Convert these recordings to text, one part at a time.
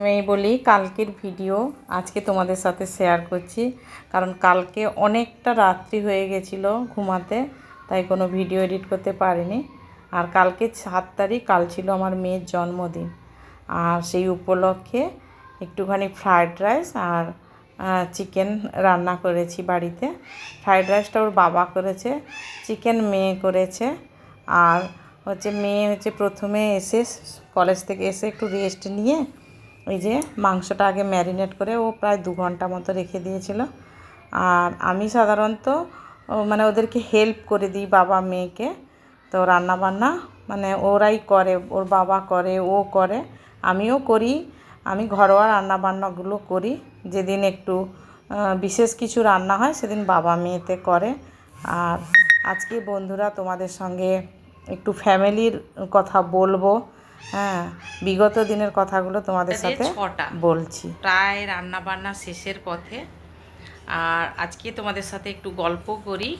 আমি বলি কালকের ভিডিও আজকে তোমাদের সাথে শেয়ার করছি, কারণ কালকে অনেকটা রাত্রি হয়ে গেছিলো ঘুমাতে, তাই কোনো ভিডিও এডিট করতে পারিনি। আর কালকে 7 তারিখ, কাল ছিল আমার মেয়ের জন্মদিন। আর সেই উপলক্ষে একটুখানি ফ্রায়েড রাইস আর চিকেন রান্না করেছি বাড়িতে। ফ্রায়েড রাইসটা ওর বাবা করেছে, চিকেন মেয়ে করেছে। আর মেয়ে প্রথমে এসে কলেজ থেকে এসে একটু রেস্ট নিয়ে এই যে মাংসটা আগে ম্যারিনেট করে ও প্রায় 2 ঘন্টা মতো রেখে দিয়েছিল। আর আমি সাধারণত ওদেরকে হেল্প করে দিই, বাবা মেয়েকে। তো রান্নাবান্না ওরাই করে, ওর বাবা করে, ও করে, আমিও করি। আমি ঘরোয়া রান্নাবান্নাগুলো করি। যেদিন একটু বিশেষ কিছু রান্না হয় সেদিন বাবা মেয়েতে করে। আর আজকে বন্ধুরা তোমাদের সঙ্গে একটু ফ্যামিলির কথা বলবো। হ্যাঁ, বিগত দিনের কথাগুলো তোমাদের সাথে বলছি। প্রায় রান্না বান্না শেষের পথে। আর আজকে তোমাদের সাথে একটু গল্প করি।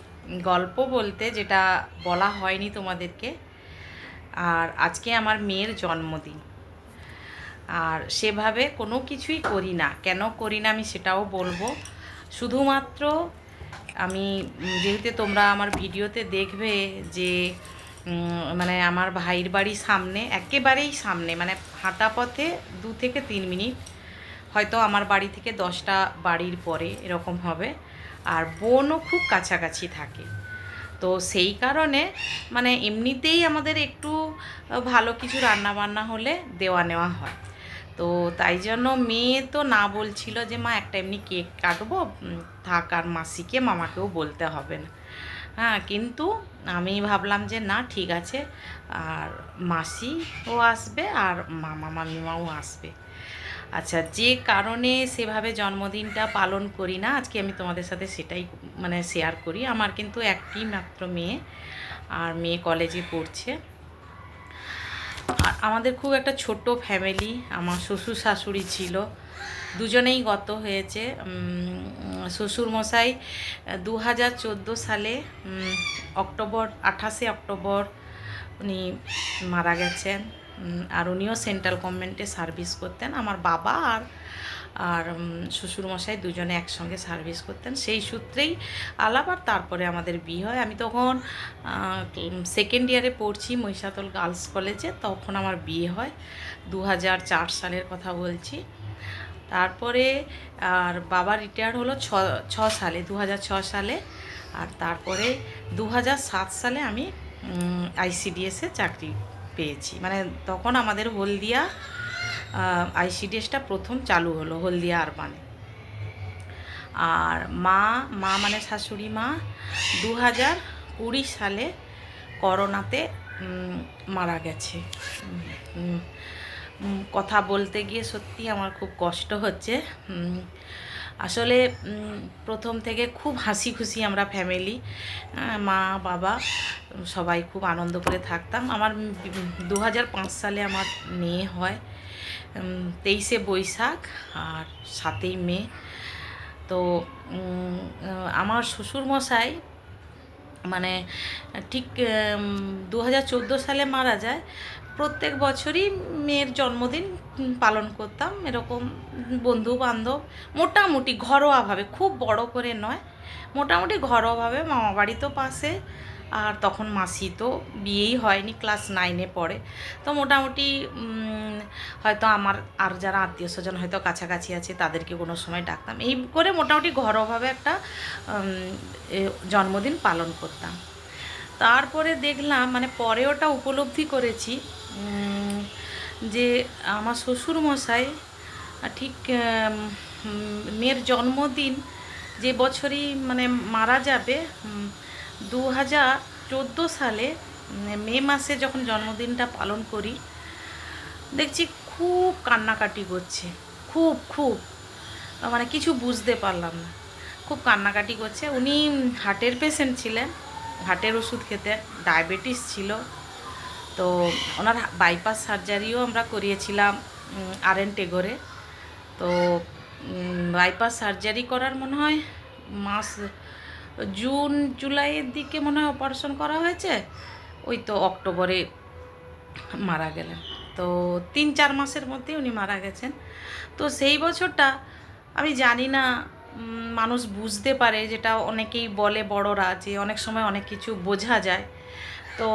গল্প বলতে যেটা বলা হয়নি তোমাদেরকে, আর আজকে আমার মেয়ের জন্মদিন। আর সেভাবে কোনো কিছুই করি না, কেন করি না আমি সেটাও বলবো। শুধুমাত্র আমি যেহেতু তোমরা আমার ভিডিওতে দেখবে যে আমার ভাইয়ের বাড়ির সামনে, একেবারেই সামনে, হাঁটা পথে 2 থেকে 3 মিনিট, হয়তো আমার বাড়ি থেকে 10টা বাড়ির পরে এরকম হবে। আর বোনও খুব কাছাকাছি থাকে, তো সেই কারণে এমনিতেই আমাদের একটু ভালো কিছু রান্না বান্না হলে দেওয়া নেওয়া হয়। তো তাই জন্য মেয়ে তো না বলছিল যে মা একটা এমনি কেক কাটবো, থাক, আর মাসিকে মামাকেও বলতে হবে না। হ্যাঁ, কিন্তু আমি ভাবলাম যে না, ঠিক আছে, আর মাসিও আসবে আর মামা মামিমাও আসবে। আচ্ছা, যে কারণে সেভাবে জন্মদিনটা পালন করি না, আজকে আমি তোমাদের সাথে সেটাই শেয়ার করি। আমার কিন্তু একটি মাত্র মেয়ে, আর মেয়ে কলেজে পড়ছে। আর আমাদের খুব একটা ছোট্ট ফ্যামিলি। আমার শ্বশুর শাশুড়ি ছিল, দুজনেই গত হয়েছে। শ্বশুরমশাই 2014 সালে অক্টোবর 28 অক্টোবর উনি মারা গেছেন। আর উনিও সেন্ট্রাল গভর্নমেন্টে সার্ভিস করতেন। আমার বাবা আর আর শ্বশুরমশাই দুজনে একসঙ্গে সার্ভিস করতেন, সেই সূত্রেই আলাপ। আর তারপরে আমাদের বিয়ে হয়। আমি তখন 2nd ইয়ারে পড়ছি মহিষাতল গার্লস কলেজে, তখন আমার বিয়ে হয়। 2004 সালের কথা বলছি। তারপরে আর বাবা রিটায়ার হলো 6 সালে, 2006 সালে। আর তারপরে 2007 সালে আমি আইসিডিএসে চাকরি পেয়েছি। তখন আমাদের হলদিয়া আইসিডিএসটা প্রথম চালু হলো, হলদিয়া আরবানে। আর মা শাশুড়ি মা 2020 সালে করোনাতে মারা গেছে। কথা বলতে গিয়ে সত্যি আমার খুব কষ্ট হচ্ছে। আসলে প্রথম থেকে খুব হাসি খুশি আমরা ফ্যামিলি, মা বাবা সবাই খুব আনন্দ করে থাকতাম। আমার 2005 সালে আমার মেয়ে হয়, 23শে বৈশাখ আর 7ই মে। তো আমার শ্বশুরমশাই ঠিক 2014 সালে মারা যায়। প্রত্যেক বছরই মেয়ের জন্মদিন পালন করতাম, এরকম বন্ধু বান্ধব, মোটামুটি ঘরোয়াভাবে, খুব বড় করে নয়, মোটামুটি ঘরোয়াভাবে। মামা বাড়ি তো পাশে, আর তখন মাসি তো বিয়েই হয়নি, ক্লাস 9-এ পড়ে। তো মোটামুটি হয়তো আমার আর যারা আত্মীয় স্বজন হয়তো কাছাকাছি আছে তাদেরকে কোনো সময় ডাকতাম, এই করে মোটামুটি ঘরোয়াভাবে একটা জন্মদিন পালন করতাম। তারপরে দেখলাম, পরে ওটা উপলব্ধি করেছি যে আমার শ্বশুরমশাই ঠিক মেয়ের জন্মদিন যে বছরই মারা যাবে, 2014 সালে মে মাসে যখন জন্মদিনটা পালন করি, দেখছি খুব কান্নাকাটি করছে, খুব খুব কিছু বুঝতে পারলাম না, খুব কান্নাকাটি করছে। উনি হার্টের পেশেন্ট ছিলেন, হার্টের ওষুধ খেতেন, ডায়াবেটিস ছিল। তো ওনার বাইপাস সার্জারিও আমরা করিয়েছিলাম RN টেগোরে। তো বাইপাস সার্জারি করার মনে হয় জুন জুলাইয়ের দিকে মনে হয় অপারেশন করা হয়েছে, ওই তো অক্টোবরে মারা গেলেন। তো 3-4 মাসের মধ্যে উনি মারা গেছেন। তো সেই বছরটা আমি জানি না মানুষ বুঝতে পারে, যেটা অনেকেই বলে বড়রা যে অনেক সময় অনেক কিছু বোঝা যায়। তো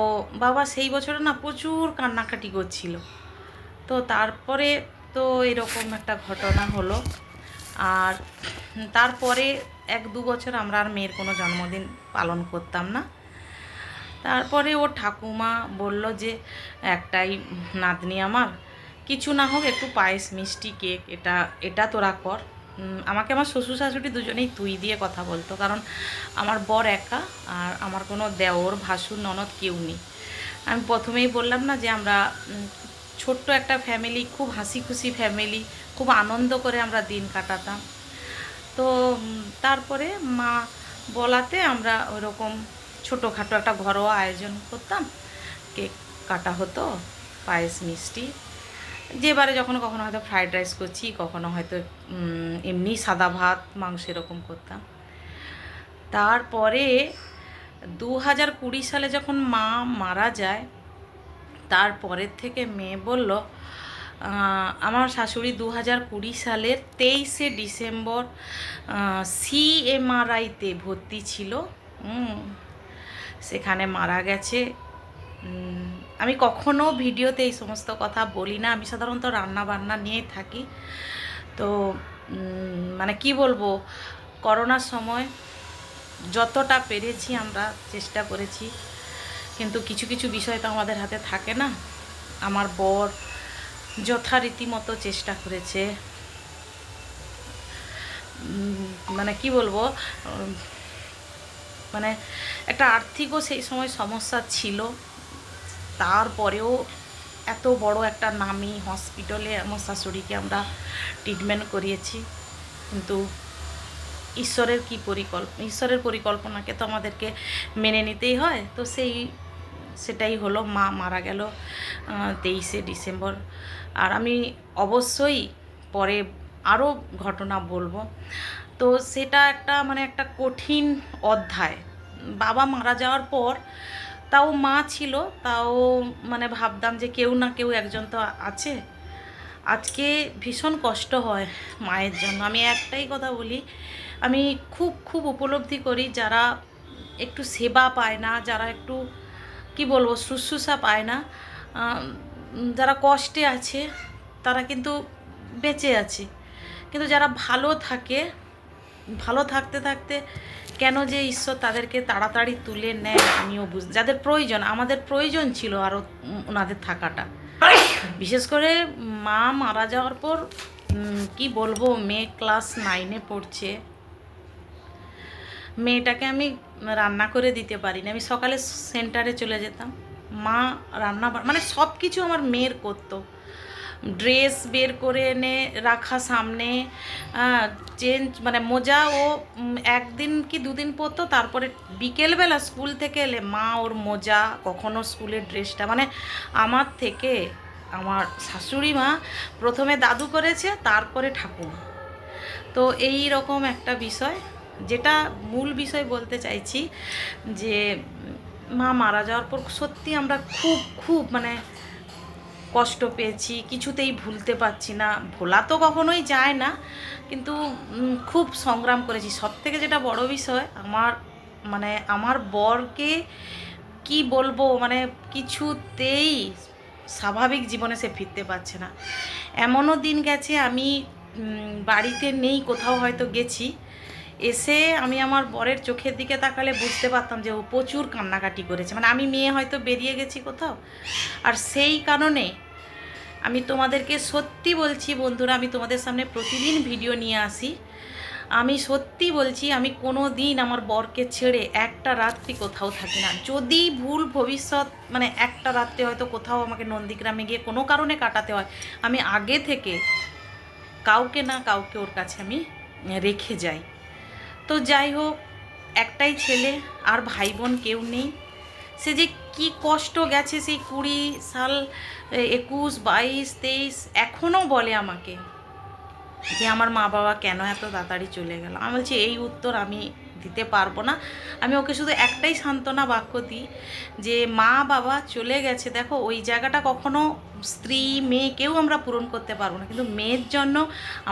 বাবা সেই বছরে না প্রচুর কান্নাকাটি করছিল। তো তারপরে তো এরকম একটা ঘটনা হলো। আর তারপরে 1-2 বছর আমরা আর মেয়ের কোনো জন্মদিন পালন করতাম না। তারপরে ওর ঠাকুমা বলল যে একটাই নাতনি আমার, কিছু না হোক একটু পায়েস মিষ্টি কেক এটা এটা তোরা কর। আমাকে আমার শ্বশুর শাশুড়ি দুজনেই তুই দিয়ে কথা বলতো, কারণ আমার বর একা, আর আমার কোনো দেওর ভাসুর ননদ কেউ নেই। আমি প্রথমেই বললাম না যে আমরা ছোট্ট একটা ফ্যামিলি, খুব হাসি খুশি ফ্যামিলি, খুব আনন্দ করে আমরা দিন কাটাতাম। তো তারপরে মা বলাতে আমরা ওইরকম ছোটোখাটো একটা ঘরোয়া আয়োজন করতাম, কেক কাটা হতো, পায়েস মিষ্টি, যেবারে যখন কখনো হয়তো ফ্রাইড রাইস করছি, কখনো হয়তো এমনি সাদা ভাত মাংস এরকম করতাম। তারপরে 2020 সালে যখন মা মারা যায়, তারপরের থেকে মেয়ে বলল, আমার শাশুড়ি 2020 সালের 23শে ডিসেম্বর CMRIতে ভর্তি ছিল, সেখানে মারা গেছে। আমি কখনো ভিডিওতে এই সমস্ত কথা বলি না, আমি সাধারণত রান্না বান্না নিয়ে থাকি। তো মানে কি বলবো, করোনার সময় যতটা পেরেছি আমরা চেষ্টা করেছি, কিন্তু কিছু কিছু বিষয় তো আমাদের হাতে থাকে না। আমার বর যথারীতি মতো চেষ্টা করেছে, মানে কি বলবো, মানে একটা আর্থিকও সেই সময় সমস্যা ছিল। তারপরেও এত বড় একটা নামি হসপিটালে আমার শাশুড়িকে আমরা ট্রিটমেন্ট করিয়েছি, কিন্তু ঈশ্বরের পরিকল্পনাকে তো আমাদেরকে মেনে নিতেই হয়। তো সেটাই হলো, মা মারা গেল 23শে ডিসেম্বর। আর আমি অবশ্যই পরে আরও ঘটনা বলবো। তো সেটা একটা কঠিন অধ্যায়। বাবা মারা যাওয়ার পর তাও মা ছিল, তাও ভাবতাম যে কেউ না কেউ একজন তো আছে। আজকে ভীষণ কষ্ট হয় মায়ের জন্য। আমি একটাই কথা বলি, আমি খুব খুব উপলব্ধি করি যারা একটু সেবা পায় না, যারা একটু কি বলবো শুশ্রূষা পায় না, যারা কষ্টে আছে তারা কিন্তু বেঁচে আছে, কিন্তু যারা ভালো থাকে, ভালো থাকতে থাকতে কেন যে ঈশ্বর তাদেরকে তাড়াতাড়ি তুলে নেয় আমিও যাদের প্রয়োজন, আমাদের প্রয়োজন ছিল আরও ওনাদের থাকাটা। বিশেষ করে মা মারা যাওয়ার পর কি বলবো, মেয়ে ক্লাস 9-এ পড়ছে, মেয়েটাকে আমি রান্না করে দিতে পারিনি। আমি সকালে সেন্টারে চলে যেতাম, মা রান্না সব কিছু আমার মেয়ের করতো। ড্রেস বের করে এনে রাখা সামনে, চেঞ্জ মোজা ও একদিন কি দুদিন পরতো, তারপরে বিকেলবেলা স্কুল থেকে এলে মা ওর মোজা, কখনো স্কুলের ড্রেসটা, আমার থেকে আমার শাশুড়ি মা প্রথমে দাদু করেছে, তারপরে ঠাকুমা। তো এই রকম একটা বিষয়, যেটা মূল বিষয় বলতে চাইছি যে মা মারা যাওয়ার পর সত্যি আমরা খুব খুব কষ্ট পেয়েছি, কিছুতেই ভুলতে পারছি না। ভোলা তো কখনোই যায় না, কিন্তু খুব সংগ্রাম করেছি। সবথেকে যেটা বড় বিষয়, আমার বরকে কি বলবো, কিছুতেই স্বাভাবিক জীবনে সে ফিরতে পারছে না। এমনও দিন গেছে আমি বাড়িতে নেই, কোথাও হয়তো গেছি, এসে আমি আমার বরের চোখের দিকে তাকালে বুঝতে পারতাম যে ও প্রচুর কান্নাকাটি করেছে। আমি মেয়ে হয়তো বেরিয়ে গেছি কোথাও, আর সেই কারণে আমি তোমাদেরকে সত্যি বলছি বন্ধুরা, আমি তোমাদের সামনে প্রতিদিন ভিডিও নিয়ে আসি। আমি সত্যি বলছি, আমি কোনো দিন আমার বরকে ছেড়ে একটা রাত্রি কোথাও থাকি না। যদি ভুল ভবিষ্যৎ একটা রাত্রে হয়তো কোথাও আমাকে নন্দীগ্রামে গিয়ে কোনো কারণে কাটাতে হয়, আমি আগে থেকে কাউকে না কাউকে ওর কাছে আমি রেখে যাই। তো যাই হোক, একটাই ছেলে, আর ভাই বোন কেউ নেই। সে যে কি কষ্ট গেছে, সেই 20 সাল, 21, 22, 23 এখনও বলে আমাকে যে আমার মা বাবা কেন এত তাড়াতাড়ি চলে গেল। আমি বলছি এই উত্তর আমি দিতে পারবো না। আমি ওকে শুধু একটাই সান্ত্বনা বাক্য দিই যে মা বাবা চলে গেছে, দেখো ওই জায়গাটা কখনো স্ত্রী মেয়ে কেউ আমরা পূরণ করতে পারবো না, কিন্তু মেয়ের জন্য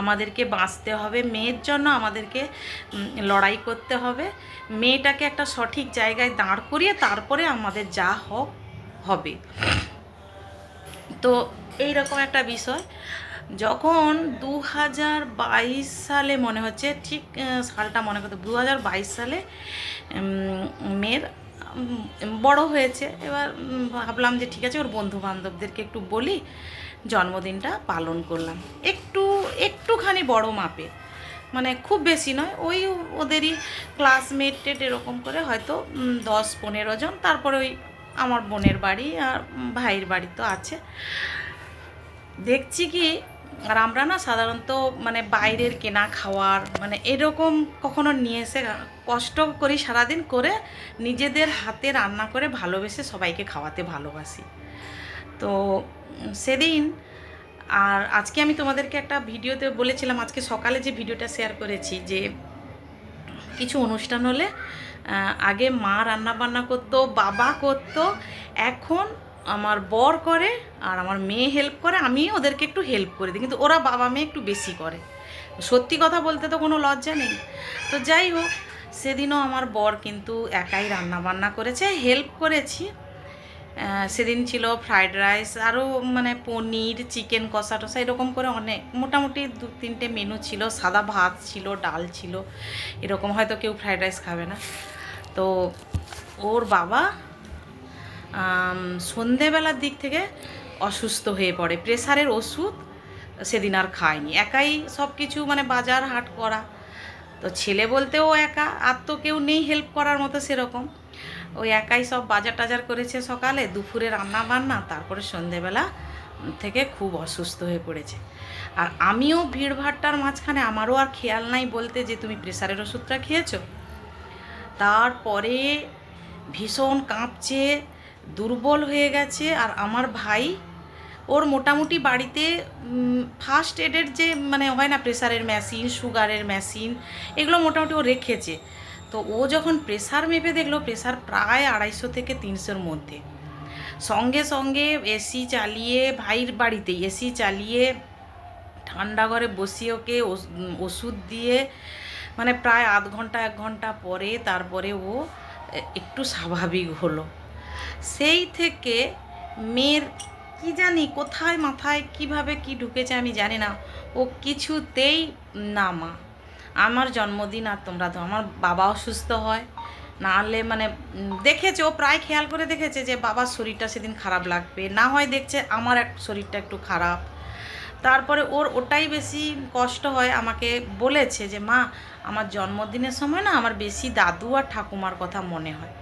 আমাদেরকে বাঁচতে হবে, মেয়ের জন্য আমাদেরকে লড়াই করতে হবে, মেয়েটাকে একটা সঠিক জায়গায় দাঁড় করিয়ে তারপরে আমাদের যা হবে। তো এইরকম একটা বিষয়। যখন 2022 সালে মনে হচ্ছে, ঠিক সালটা মনে করতে, 2022 সালে মেয়ের বড় হয়েছে। এবার ভাবলাম যে ঠিক আছে ওর বন্ধু বান্ধবদেরকে একটু বলি, জন্মদিনটা পালন করলাম একটুখানি বড় মাপে, মানে খুব বেশি নয়, ওই ওদেরই ক্লাসমেট এরকম করে হয়তো 10-15 জন। তারপরে ওই আমার বোনের বাড়ি আর ভাইয়ের বাড়ি তো আছে। দেখছি কি, আর আমরা না সাধারণত মানে বাইরের কেনা খাওয়ার মানে এরকম কখনো নিয়ে এসে কষ্ট করি সারাদিন করে, নিজেদের হাতে রান্না করে ভালোবেসে সবাইকে খাওয়াতে ভালোবাসি। তো সেদিন, আর আজকে আমি তোমাদেরকে একটা ভিডিওতে বলেছিলাম, আজকে সকালে যে ভিডিওটা শেয়ার করেছি, যে কিছু অনুষ্ঠান হলে আগে মা রান্না বান্না করতো, বাবা করতো, এখন আমার বর করে আর আমার মেয়ে হেল্প করে, আমি ওদেরকে একটু হেল্প করে দিই, কিন্তু ওরা বাবা মেয়ে একটু বেশি করে। সত্যি কথা বলতে তো কোনো লজ্জা নেই। তো যাই হোক, সেদিনও আমার বর কিন্তু একাই রান্না বান্না করেছে, হেল্প করেছি। সেদিন ছিল ফ্রাইড রাইস, আরও মানে পনির, চিকেন কষা টষা, এরকম করে অনেক মোটামুটি 2-3টে মেনু ছিল। সাদা ভাত ছিল, ডাল ছিল, এরকম, হয়তো কেউ ফ্রাইড রাইস খাবে না। তো ওর বাবা সন্ধেবেলার দিক থেকে অসুস্থ হয়ে পড়ে, প্রেসারের ওষুধ সেদিন আর খায়নি, একাই সব কিছু মানে বাজার হাট করা। তো ছেলে বলতেও একা, আর তো কেউ নেই হেল্প করার মতো সেরকম, ওই একাই সব বাজার টাজার করেছে সকালে, দুপুরে রান্না বান্না, তারপরে সন্ধেবেলা থেকে খুব অসুস্থ হয়ে পড়েছে। আর আমিও ভিড়ভাট্টার মাঝখানে, আমারও আর খেয়াল নাই বলতে যে তুমি প্রেসারের ওষুধটা খেয়েছো। তারপরে ভীষণ কাঁপছে, দুর্বল হয়ে গেছে। আর আমার ভাই, ওর মোটামুটি বাড়িতে ফার্স্ট এডের যে মানে হয় না, প্রেসারের মেশিন, সুগারের মেশিন, এগুলো মোটামুটি ও রেখেছে। তো ও যখন প্রেসার মেপে দেখলো প্রেসার প্রায় 250 থেকে 300-র মধ্যে, সঙ্গে সঙ্গে এসি চালিয়ে, ভাইয়ের বাড়িতেই এসি চালিয়ে ঠান্ডা ঘরে বসিয়ে ওকে ওষুধ দিয়ে, মানে প্রায় আধ ঘন্টা 1 ঘন্টা পরে তারপরে ও একটু স্বাভাবিক হলো। সেই থেকে মেয়ের কি জানি কোথায় মাথায় কিভাবে কি ঢুকেছে আমি জানি না, ও কিছুতেই না মা আমার জন্মদিন আর তোমরা তো, আমার বাবা অসুস্থ হয় না হলে মানে দেখেছে, ও প্রায় খেয়াল করে দেখেছে যে বাবার শরীরটা সেদিন খারাপ লাগবে, না হয় দেখছে আমার শরীরটা একটু খারাপ, তারপরে ওর ওটাই বেশি কষ্ট হয়। আমাকে বলেছে যে মা আমার জন্মদিনের সময় না আমার বেশি দাদু আর ঠাকুমার কথা মনে হয়,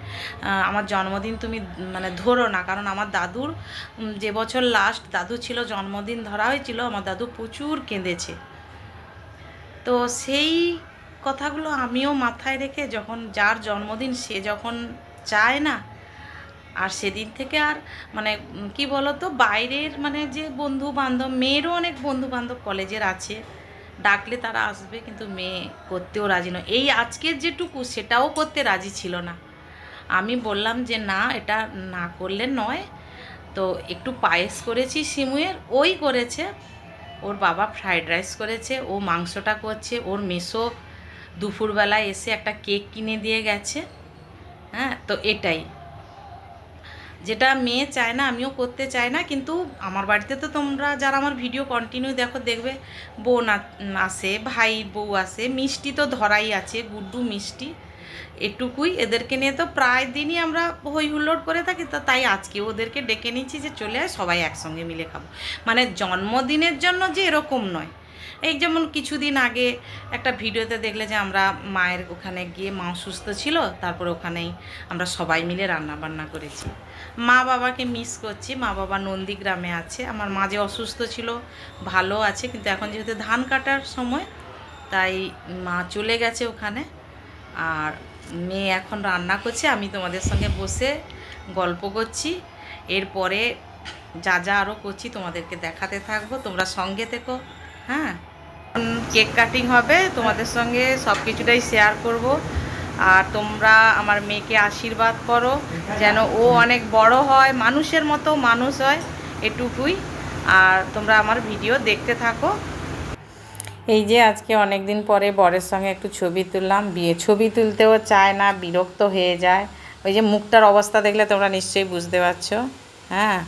আমার জন্মদিন তুমি মানে ধরো না, কারণ আমার দাদুর যে বছর লাস্ট দাদু ছিল জন্মদিন ধরা হয়েছিল, আমার দাদু প্রচুর কেঁদেছে। তো সেই কথাগুলো আমিও মাথায় রেখে, যখন যার জন্মদিন সে যখন চায় না, আর সেদিন থেকে আর মানে কি বলতো, বাইরের মানে যে বন্ধু বান্ধব, মেয়েরও অনেক বন্ধু বান্ধব কলেজের আছে, ডাকলে তারা আসবে, কিন্তু মেয়ে করতেও রাজি নয়। এই আজকের যেটুকু সেটাও করতে রাজি ছিল না। আমি বললাম যে না, এটা না করলে নয়। তো একটু পায়েস করেছি সিমুয়ের, ওই করেছে, ওর বাবা ফ্রাইড রাইস করেছে, ও মাংসটা করছে, ওর মেসো দুপুরবেলায় এসে একটা কেক কিনে দিয়ে গেছে। হ্যাঁ, তো এটাই যেটা মেয়ে চায় না, আমিও করতে চাই না, কিন্তু আমার বাড়িতে তো তোমরা যারা আমার ভিডিও কন্টিনিউ দেখো দেখবে, বোন আসে, ভাই বউ আসে, মিষ্টি তো ধরাই আছে, গুড্ডু মিষ্টি, এটুকুই। এদেরকে নিয়ে তো প্রায় দিনই আমরা হই হুল্লোড় করে থাকি, তো তাই আজকে ওদেরকে ডেকে নিচ্ছি যে চলে আয় সবাই একসঙ্গে মিলে খাবো। মানে জন্মদিনের জন্য যে এরকম নয়। এই যেমন কিছুদিন আগে একটা ভিডিওতে দেখলে যে আমরা মায়ের ওখানে গিয়ে, মা অসুস্থ ছিল, তারপরে ওখানেই আমরা সবাই মিলে রান্না বান্না করেছি। মা বাবাকে মিস করছি, মা বাবা নন্দীগ্রামে আছে, আমার মা যে অসুস্থ ছিল ভালো আছে, কিন্তু এখন যেহেতু ধান কাটার সময় তাই মা চলে গেছে ওখানে। আর মেয়ে এখন রান্না করছে, আমি তোমাদের সঙ্গে বসে গল্প করছি, এরপরে যা যা আরও করছি তোমাদেরকে দেখাতে থাকবো, তোমরা সঙ্গে থেকো। হ্যাঁ, কেক কাটিং হবে, তোমাদের সঙ্গে সব কিছুটাই শেয়ার করব। আর তোমরা আমার মেয়েকে আশীর্বাদ করো যেন ও অনেক বড় হয়, মানুষের মতো মানুষ হয়, এটুকুই। আর তোমরা আমার ভিডিও দেখতে থাকো। এই যে আজকে অনেক দিন পরে বরের সঙ্গে একটু ছবি তুললাম। বিয়ে ছবি তুলতেও চায় না, বিরক্ত হয়ে যায়। ওই যে মুখটার অবস্থা দেখলে তোমরা নিশ্চয়ই বুঝতে পারছো। হ্যাঁ,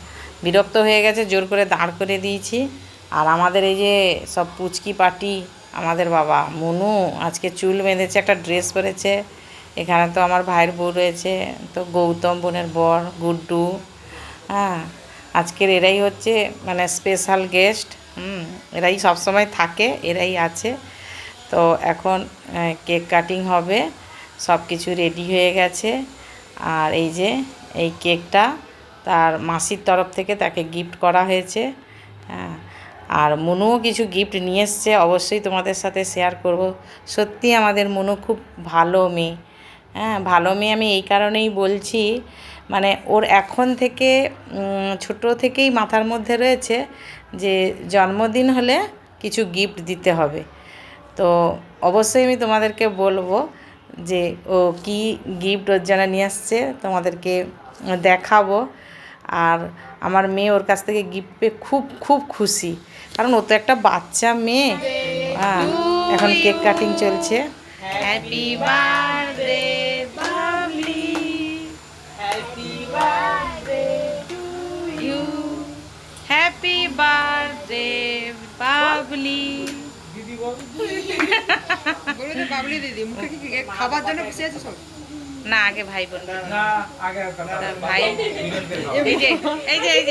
বিরক্ত হয়ে গেছে, জোর করে দাঁড় করে দিয়েছি। আর আমাদের এই যে সব পুচকি পাটি, আমাদের বাবা মনু আজকে চুল বেঁধেছে, একটা ড্রেস পরেছে। এখানে তো আমার ভাইয়ের বউ রয়েছে, তো গৌতম বোনের বর গুড্ডু। হ্যাঁ, আজকের এরাই হচ্ছে মানে স্পেশাল গেস্ট। এরাই সবসময় থাকে, এরাই আছে। তো এখন কেক কাটিং হবে, সব কিছু রেডি হয়ে গেছে। আর এই যে এই কেকটা তার মাসির তরফ থেকে তাকে গিফট করা হয়েছে। হ্যাঁ, আর মনুও কিছু গিফট নিয়ে এসছে, অবশ্যই তোমাদের সাথে শেয়ার করব। সত্যি আমাদের মনু খুব ভালো মেয়ে। হ্যাঁ, ভালো মেয়ে আমি এই কারণেই বলছি, মানে ওর এখন থেকে ছোট থেকেই মাথার মধ্যে রয়েছে যে জন্মদিন হলে কিছু গিফট দিতে হবে। তো অবশ্যই আমি তোমাদেরকে বলবো যে ও কি গিফট ওর জন্য নিয়ে আসছে, তোমাদেরকে দেখাবো। আর আমার মেয়ে ওর কাছ থেকে গিফট পেয়ে খুব খুব খুশি, কারণ ও তো একটা বাচ্চা মেয়ে। হ্যাঁ, এখন কেক কাটিং চলছে। Happy birthday Babli, happy birthday to you, happy birthday Babli. Babli দিদি মুখে কি খাবার জন্য বসে আছে সব? না, আগে ভাই বোন ভাই, এই যে এই যে এই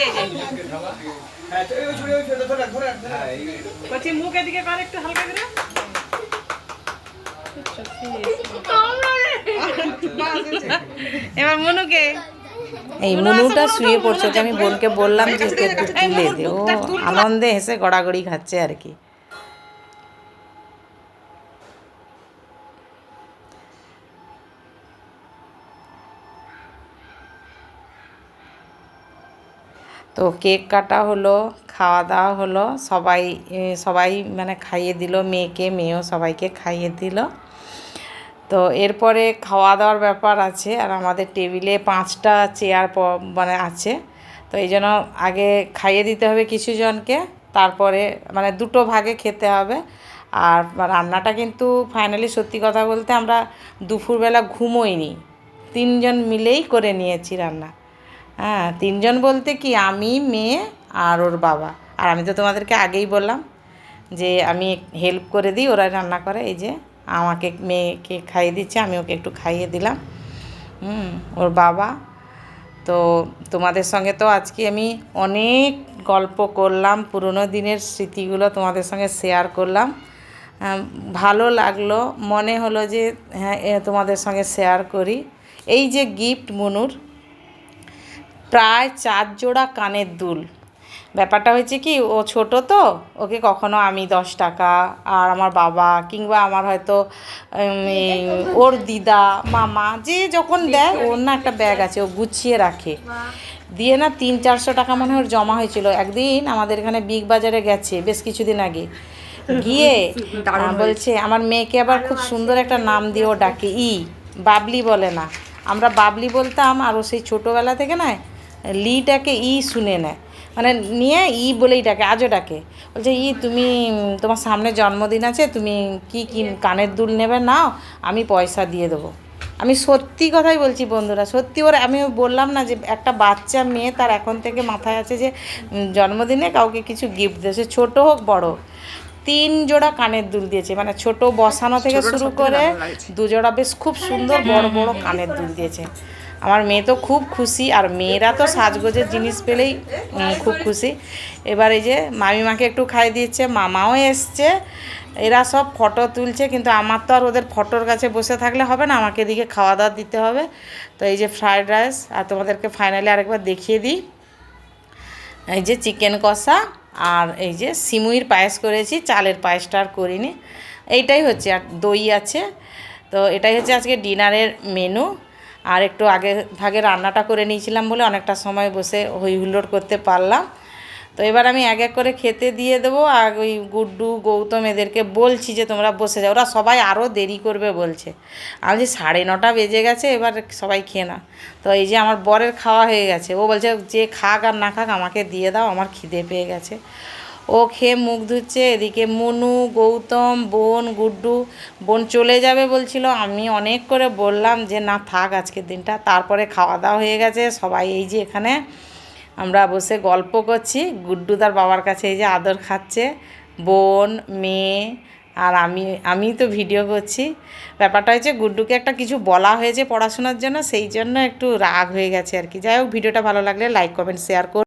যে মুখ এদিকে কর একটু হালকা করে। এবার মনুকে, এই মনুটা শুয়ে পড়ছে, ওকে আমি বোনকে বললাম যে ওকে একটু তুলে দে। ও আনন্দে হেসে গড়াগড়ি খাচ্ছে আর কি। তো কেক কাটা হলো, খাওয়া দাওয়া হলো, সবাই মানে খাইয়ে দিল মেয়েকে, মেয়েও সবাইকে খাইয়ে দিল। তো এরপরে খাওয়া দাওয়ার ব্যাপার আছে, আর আমাদের টেবিলে 5টা চেয়ার মানে আছে। তো এই জন্য আগে খাইয়ে দিতে হবে কিছু জনকে, তারপরে মানে 2টো ভাগে খেতে হবে। আর রান্নাটা কিন্তু ফাইনালি সত্যি কথা বলতে আমরা দুপুরবেলা ঘুমোইনি, 3জন মিলেই করে নিয়েছি রান্না। হ্যাঁ, 3জন বলতে কি আমি, মেয়ে আর ওর বাবা। আর আমি তো তোমাদেরকে আগেই বললাম যে আমি হেল্প করে দিই, ওরা রান্না করে। এই যে আমাকে মেয়েকে খাইয়ে দিচ্ছে, আমি ওকে একটু খাইয়ে দিলাম। ওর বাবা। তো তোমাদের সঙ্গে তো আজকে আমি অনেক গল্প করলাম, পুরনো দিনের স্মৃতিগুলো তোমাদের সঙ্গে শেয়ার করলাম। ভালো লাগলো, মনে হলো যে হ্যাঁ তোমাদের সঙ্গে শেয়ার করি। এই যে গিফট মনুর প্রায় 4 জোড়া কানের দুল। ব্যাপারটা হয়েছে কি, ও ছোট তো, ওকে কখনো আমি 10 টাকা, আর আমার বাবা কিংবা আমার হয়তো ওর দিদা মামা যে যখন দেয়, ওর না একটা ব্যাগ আছে, ও গুছিয়ে রাখে, দিয়ে না 300-400 টাকা মনে হয় ওর জমা হয়েছিল। একদিন আমাদের এখানে বিগ বাজারে গেছে বেশ কিছুদিন আগে, গিয়ে বলছে আমার মেয়েকে আবার খুব সুন্দর একটা নাম দিয়ে ও ডাকে, বাবলি বলে না, আমরা বাবলি বলতাম। আর ও সেই ছোটোবেলা থেকে না লিটাকে শুনে নেয়, মানে নিয়ে বলেই ডাকে, আজও ডাকে। বলছে তুমি তোমার সামনে জন্মদিন আছে, তুমি কি কানের দুল নেবে নাও, আমি পয়সা দিয়ে দেবো। আমি সত্যি কথাই বলছি বন্ধুরা, সত্যি ওর আমি বললাম না যে একটা বাচ্চা মেয়ে, তার এখন থেকে মাথায় আছে যে জন্মদিনে কাউকে কিছু গিফট দিয়েছে, ছোটো হোক বড়। 3 জোড়া কানের দুল দিয়েছে, মানে ছোট বসানো থেকে শুরু করে 2 জোড়া বেশ খুব সুন্দর বড় বড় কানের দুল দিয়েছে। আমার মেয়ে তো খুব খুশি, আর মেয়েরা তো সাজগোজের জিনিস পেলেই খুব খুশি। এবার এই যে মামিমাকে একটু খাইয়ে দিচ্ছে, মামাও এসছে, এরা সব ফটো তুলছে। কিন্তু আমার তো আর ওদের ফটোর কাছে বসে থাকলে হবে না, আমাকে এদিকে খাওয়া দাওয়া দিতে হবে। তো এই যে ফ্রায়েড রাইস, আর তোমাদেরকে ফাইনালি আরেকবার দেখিয়ে দিই, এই যে চিকেন কষা, আর এই যে সিমুইর পায়েস করেছি, চালের পায়েসটা আর করিনি। এইটাই হচ্ছে, আর দই আছে। তো এটাই হচ্ছে আজকে ডিনারের মেনু। আর একটু আগে ভাগে রান্নাটা করে নিয়েছিলাম বলে অনেকটা সময় বসে হই হুল্লোড় করতে পারলাম। তো এবার আমি এক এক করে খেতে দিয়ে দেবো। আর ওই গুড্ডু গৌতম এদেরকে বলছি যে তোমরা বসে যাও, ওরা সবাই আরও দেরি করবে বলছে। আমি যে 9:30 বেজে গেছে, এবার সবাই খেয়ে না। তো এই যে আমার বরের খাওয়া হয়ে গেছে, ও বলছে যে খাক আর না খাক আমাকে দিয়ে দাও, আমার খিদে পেয়ে গেছে। ও খেয়ে মুখ ধুচ্ছে, এদিকে মনু, গৌতম, বোন, গুড্ডু। বোন চলে যাবে বলছিল, আমি অনেক করে বললাম যে না থাক আজকের দিনটা। তারপরে খাওয়া দাওয়া হয়ে গেছে, সবাই এই যে এখানে আমরা বসে গল্প করছি। গুড্ডু তার বাবার কাছে এই যে আদর খাচ্ছে, বোন, মেয়ে আর আমি তো ভিডিও করছি। ব্যাপারটা হয়েছে গুড্ডুকে একটা কিছু বলা হয়েছে পড়াশোনার জন্য, সেই জন্য একটু রাগ হয়ে গেছে আর কি। যাই হোক, ভিডিওটা ভালো লাগলে লাইক কমেন্ট শেয়ার করুন।